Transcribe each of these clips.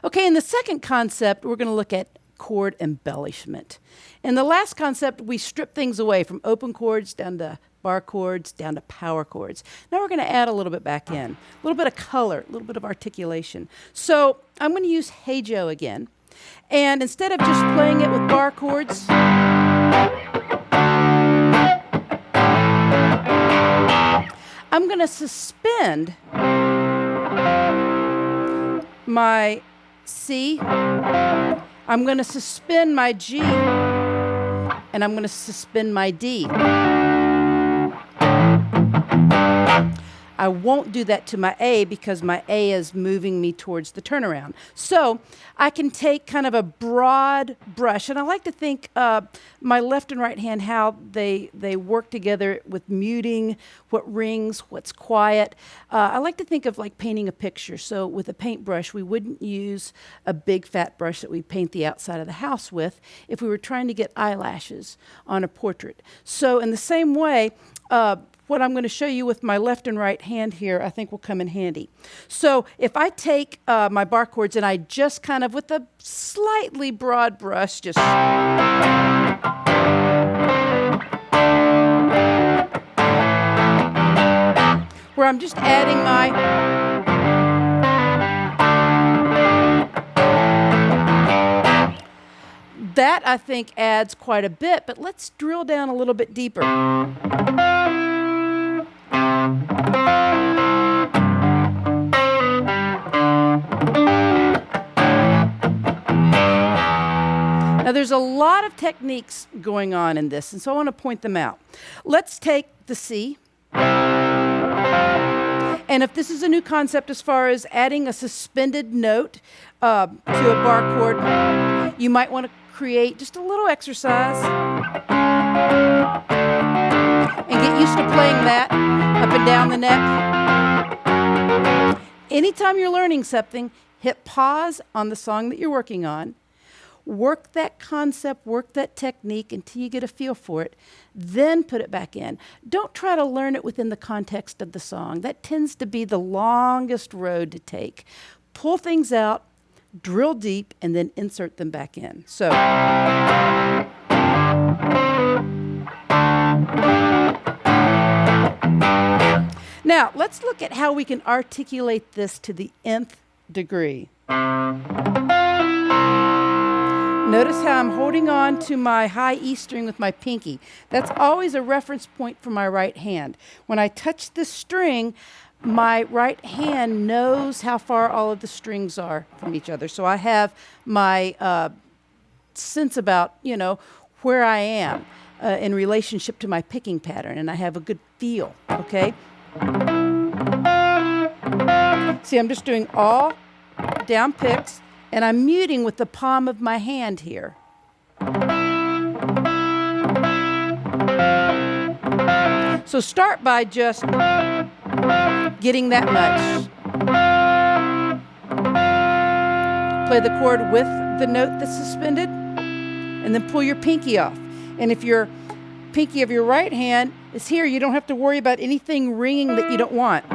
Okay, in the second concept, we're going to look at chord embellishment. In the last concept, we stripped things away from open chords down to bar chords, down to power chords. Now we're going to add a little bit back in, a little bit of color, a little bit of articulation. So I'm going to use Hey Joe again. And instead of just playing it with bar chords, I'm going to suspend my C, I'm going to suspend my G, and I'm going to suspend my D. I won't do that to my A because my A is moving me towards the turnaround. So I can take kind of a broad brush, and I like to think my left and right hand, how they work together with muting, what rings, what's quiet. I like to think of like painting a picture. So with a paintbrush, we wouldn't use a big fat brush that we paint the outside of the house with if we were trying to get eyelashes on a portrait. So in the same way, what I'm going to show you with my left and right hand here, I think will come in handy. So if I take my bar chords and I just kind of, with a slightly broad brush, just where I'm just adding my that, I think, adds quite a bit, but let's drill down a little bit deeper. Now, there's a lot of techniques going on in this, and so I want to point them out. Let's take the C. And if this is a new concept as far as adding a suspended note to a bar chord, you might want to create just a little exercise and get used to playing that up and down the neck. Anytime you're learning something, hit pause on the song that you're working on. Work that concept, work that technique until you get a feel for it, then put it back in. Don't try to learn it within the context of the song. That tends to be the longest road to take. Pull things out, drill deep, and then insert them back in. So, now let's look at how we can articulate this to the nth degree. Notice how I'm holding on to my high E string with my pinky. That's always a reference point for my right hand. When I touch this string, my right hand knows how far all of the strings are from each other. So I have my sense about, where I am in relationship to my picking pattern, and I have a good feel, okay? See, I'm just doing all down picks, and I'm muting with the palm of my hand here. So start by just getting that much. Play the chord with the note that's suspended, and then pull your pinky off. And if your pinky of your right hand is here, you don't have to worry about anything ringing that you don't want.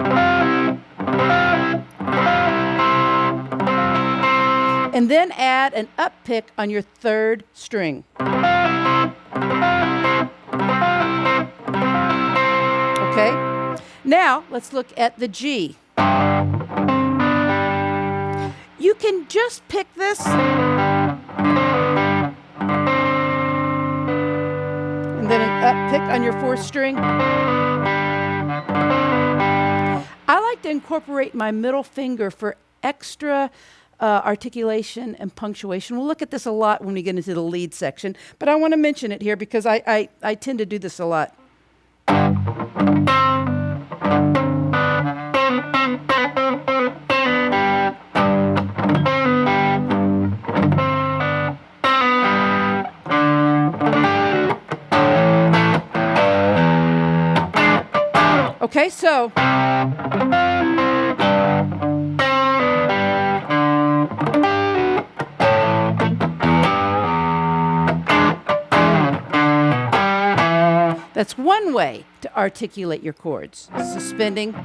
And then add an up pick on your third string. Okay? Now, let's look at the G. You can just pick this and then an up pick on your fourth string. I like to incorporate my middle finger for extra articulation and punctuation. We'll look at this a lot when we get into the lead section, but I want to mention it here because I tend to do this a lot. Okay, so that's one way to articulate your chords. Suspending.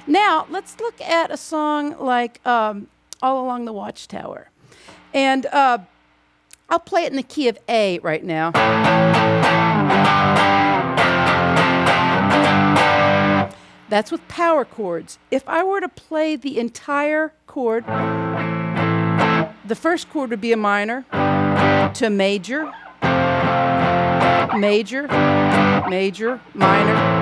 Now, let's look at a song like All Along the Watchtower. And I'll play it in the key of A right now. That's with power chords. If I were to play the entire chord, the first chord would be a minor to major, major, major, minor.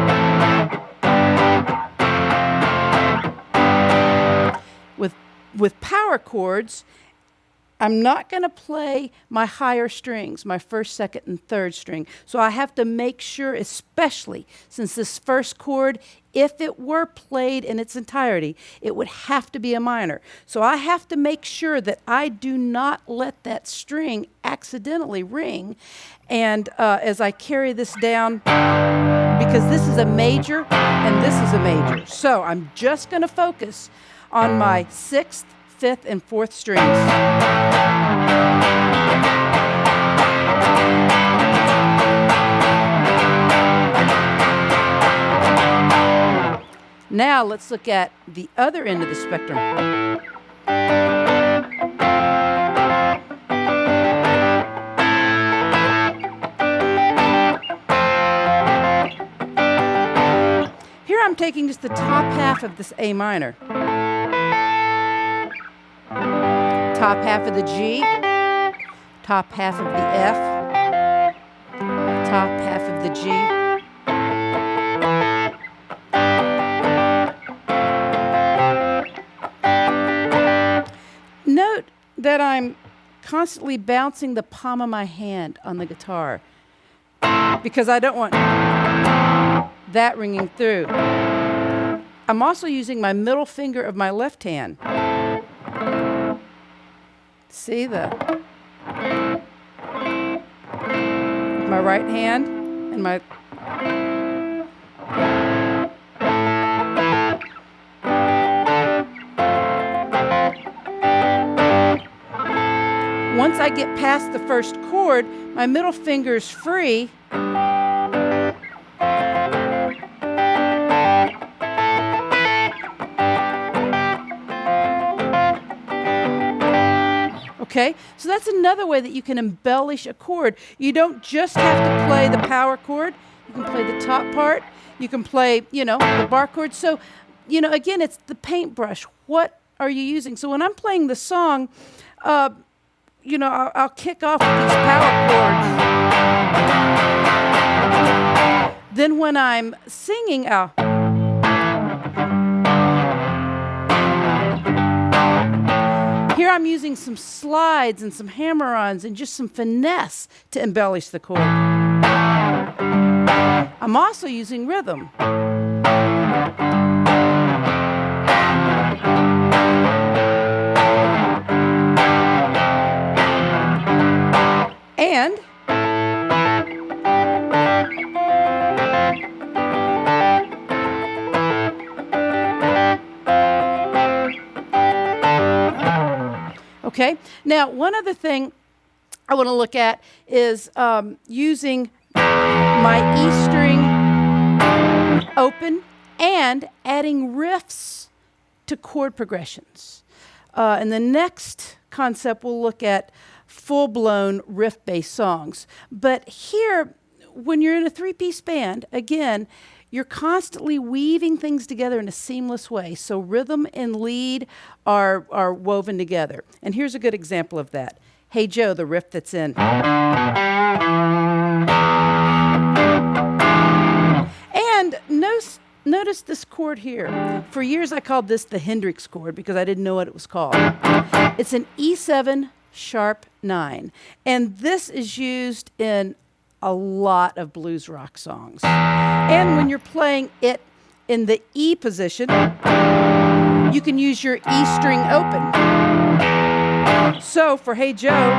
With power chords, I'm not going to play my higher strings, my first, second, and third string. So I have to make sure, especially since this first chord, if it were played in its entirety, it would have to be a minor. So I have to make sure that I do not let that string accidentally ring. And as I carry this down, because this is a major and this is a major. So I'm just going to focus on my 6th, 5th, and 4th strings. Now let's look at the other end of the spectrum. Here I'm taking just the top half of this A minor. Top half of the G, top half of the F, top half of the G. Note that I'm constantly bouncing the palm of my hand on the guitar because I don't want that ringing through. I'm also using my middle finger of my left hand. See my right hand and my once I get past the first chord, my middle finger's free. Okay, so that's another way that you can embellish a chord. You don't just have to play the power chord. You can play the top part. You can play, the bar chord. So, again, it's the paintbrush. What are you using? So when I'm playing the song, I'll kick off with these power chords. Then when I'm singing, here I'm using some slides and some hammer-ons and just some finesse to embellish the chord. I'm also using rhythm. And okay, now one other thing I want to look at is using my E string open and adding riffs to chord progressions. In the next concept, we'll look at full-blown riff-based songs. But here, when you're in a three-piece band, again, you're constantly weaving things together in a seamless way. So rhythm and lead are woven together. And here's a good example of that. Hey Joe, the riff that's in. And notice this chord here. For years I called this the Hendrix chord because I didn't know what it was called. It's an E7 sharp 9. And this is used in a lot of blues rock songs. And when you're playing it in the E position, you can use your E string open. So for Hey Joe,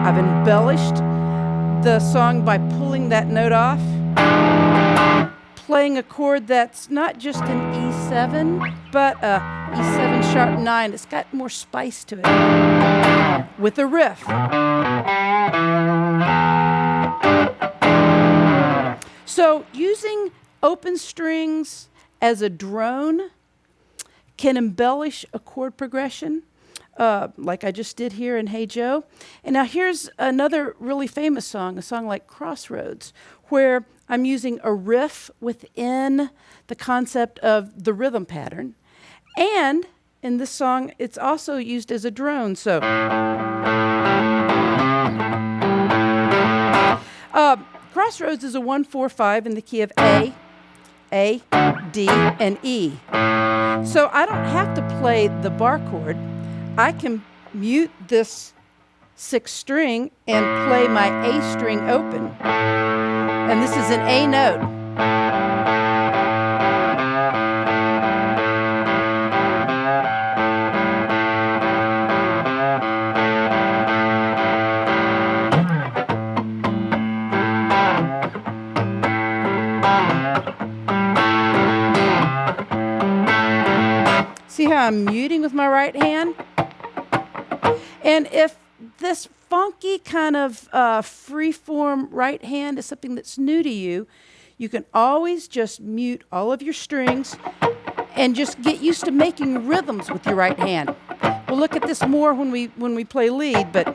I've embellished the song by pulling that note off, playing a chord that's not just an E7, but a E7 sharp 9. It's got more spice to it with a riff. So using open strings as a drone can embellish a chord progression, like I just did here in Hey Joe. And now here's another really famous song, a song like Crossroads, where I'm using a riff within the concept of the rhythm pattern. And in this song, it's also used as a drone. So Crossroads is a 1-4-5 in the key of A, D, and E. So I don't have to play the bar chord. I can mute this 6th string and play my A string open. And this is an A note. See how I'm muting with my right hand? And if this funky kind of free-form right hand is something that's new to you, you can always just mute all of your strings and just get used to making rhythms with your right hand. We'll look at this more when we play lead, but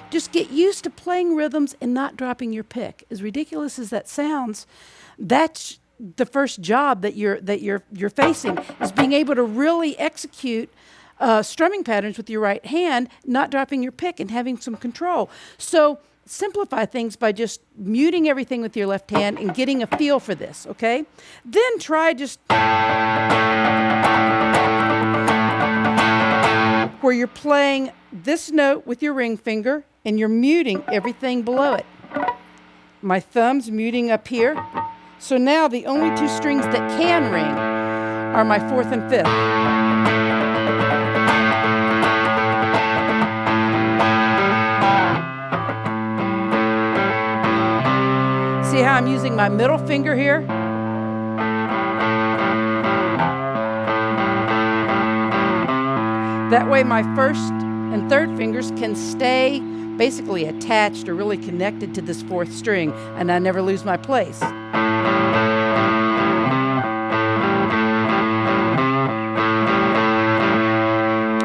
just get used to playing rhythms and not dropping your pick. As ridiculous as that sounds, that's the first job that you're facing, is being able to really execute strumming patterns with your right hand, not dropping your pick and having some control. So simplify things by just muting everything with your left hand and getting a feel for this, okay? Then try just where you're playing this note with your ring finger and you're muting everything below it. My thumb's muting up here. So now the only 2 strings that can ring are my 4th and 5th. See how I'm using my middle finger here? That way my 1st and 3rd fingers can stay basically attached or really connected to this 4th string, and I never lose my place.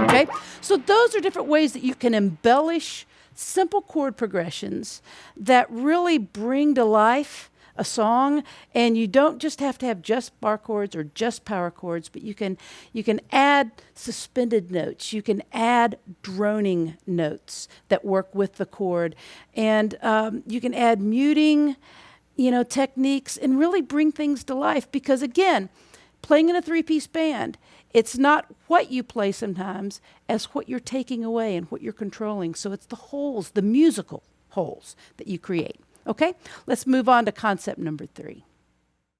Okay, so those are different ways that you can embellish simple chord progressions that really bring to life a song, and you don't just have to have just bar chords or just power chords, but you can add suspended notes, you can add droning notes that work with the chord, and you can add muting, techniques, and really bring things to life. Because again, playing in a 3-piece band, it's not what you play sometimes as what you're taking away and what you're controlling. So it's the holes, the musical holes that you create. Okay, let's move on to concept number 3.